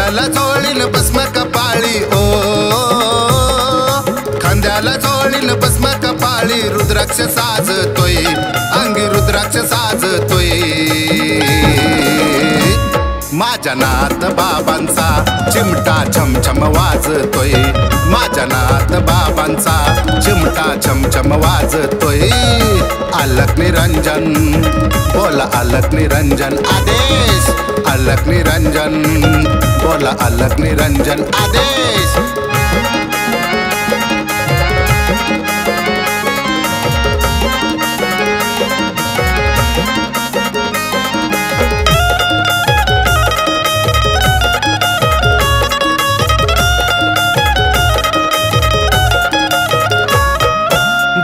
खांद्याला चोळीन भस्म कपाळी ओ, खांद्याला चोळीन भस्म कपाळी रुद्राक्ष साजतोय, अंगी रुद्राक्ष साजतोय. माझ्या नाथ बाबांचा चिमटा छमछम वाजतोय, माझ्या नाथ बाबांचा चिमटा छमछम वाजतोय. अलक निरंजन बोला अलक निरंजन आदेश, अलक निरंजन बोला अलक निरंजन आदेश.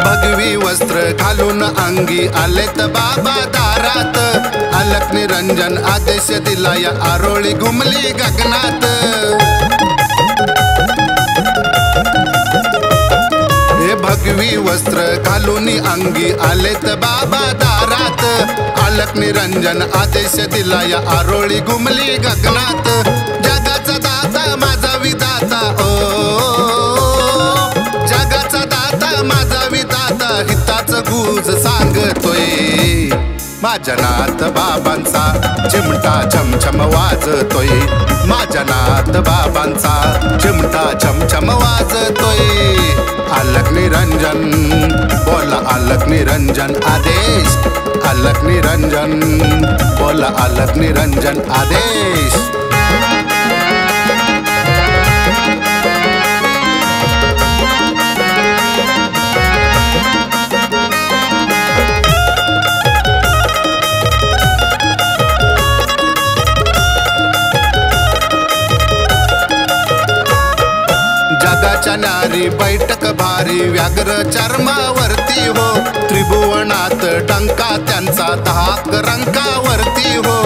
भगवी वस्त्र घालून अंगी आलेत बाबा दारात, अलक निरंजन आदेश दिला या आरोळी घुमली गगनात. हे भगवी वस्त्र घालून अंगी आलेत बाबा दारात, अलक निरंजन आदेश दिला या आरोळी घुमली गगनात. जगाचा दाता माझा विधाता ओ, जगाचा दाता माझा विधाता हिताच गुज सांगतोय. माझ्या नाथ बाबांचा चिमटा छमछम वाजतोय, माझ्या नाथ बाबांचा चिमटा छमछम वाजतोय. अलक निरंजन बोला अलक निरंजन आदेश, अलक निरंजन बोला अलक निरंजन आदेश. जगाच्या नारी बैठक भारी व्याघ्र चर्मावरती हो, त्रिभुवनात टंका त्यांचा धाक रंकावरती हो.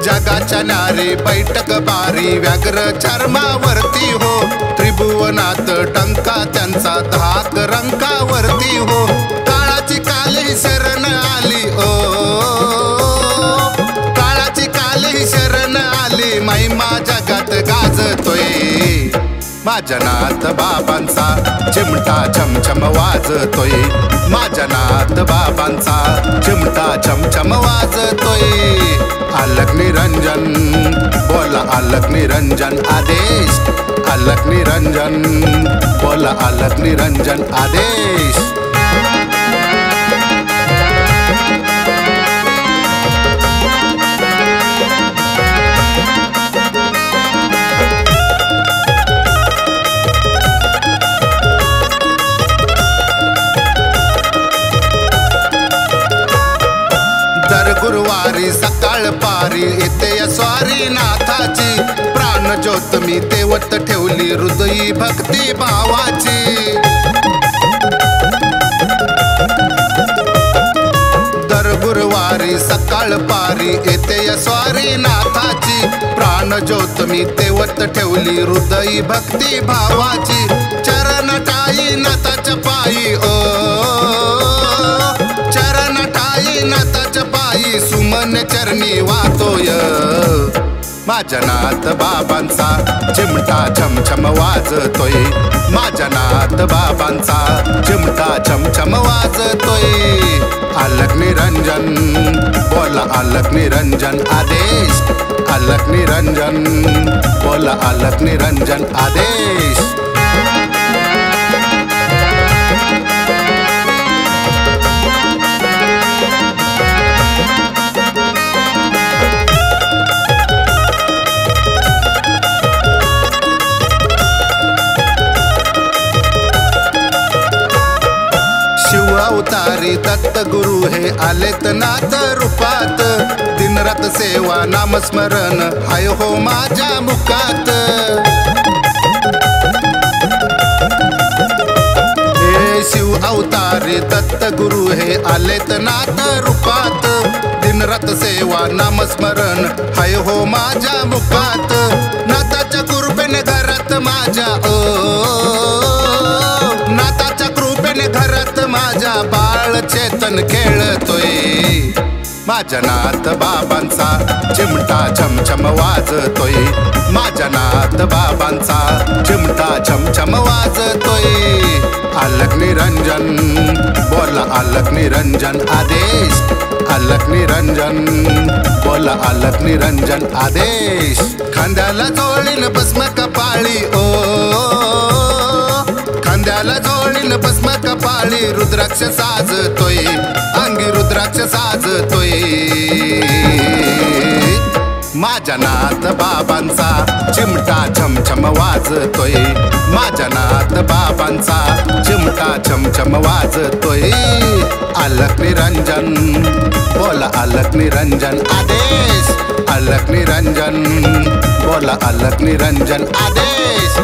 जगाच्या नारी बैठक भारी व्याघ्र चर्मावरती हो, त्रिभुवनात टंका त्यांचा धाक रंकावरती हो. काळाची काली शरण आली ओ, काळाची काली शरण आली महिमा जगात गाजतोय. माझ्या नाथ बाबांचा चिमटा छमछम वाजतोय, माझ्या नाथ बाबांचा चिमटा छमछम वाजतोय. अलक निरंजन बोला अलक निरंजन आदेश, अलक निरंजन बोला अलक निरंजन आदेश. गुरुवारी सकाळ पारी येते स्वारी नाथाची, प्राण ज्योत मी तेवत ठेवली हृदयी भक्ती भावाची. दर गुरुवारी सकाळ पारी येते स्वारी नाथाची, प्राण ज्योत मी तेवत ठेवली हृदयी भक्ती भावाची. चरण टाई नाथाच्या पायी ओ, चरण टाई नाथाच्या पायी सुमन चरणी वाहतोय. माझ्या नाथ बाबांचा चिमटा छमछम वाजतोय, माझ्या नाथ बाबांचा चिमटा छमछम वाजतोय. अलक निरंजन बोला अलक निरंजन आदेश, अलक निरंजन बोला अलक निरंजन आदेश. अवतारी दत्त गुरु हे आलेत नाथ रूपात, दिनरात सेवा नामस्मरण हाय हो माझ्या मुखात. हे शिव अवतारी दत्त गुरु हे आलेत नाथ रूपात, दिनरात सेवा नामस्मरण हाय हो माझ्या मुखात. नाथाच्या कृपेने घरात माझ्या ओ, नाथाच्या कृपेने घरात माझ्या बाळ चेतन खेळतोय. माझ्या नाथ बाबांचा चिमटा छमछम वाजतोय, माझ्या नाथ बाबांचा चिमटा छमछम वाजतोय। अलख निरंजन बोला अलख निरंजन आदेश, अलख निरंजन बोला अलख निरंजन आदेश। खांद्याला जोडील भस्म कपाळी ओ, खांद्याला जोडील भस्म कपाळी रुद्राक्ष साजतोय, अंगी रुद्राक्ष साजतोय। माझ्या नाथ बाबांचा चिमटा छमछम वाजतोय, माझ्या नाथ बाबांचा चिमटा छमछम वाजतोय। अलख निरंजन बोला अलख निरंजन आदेश, अलख निरंजन बोला अलख निरंजन आदेश।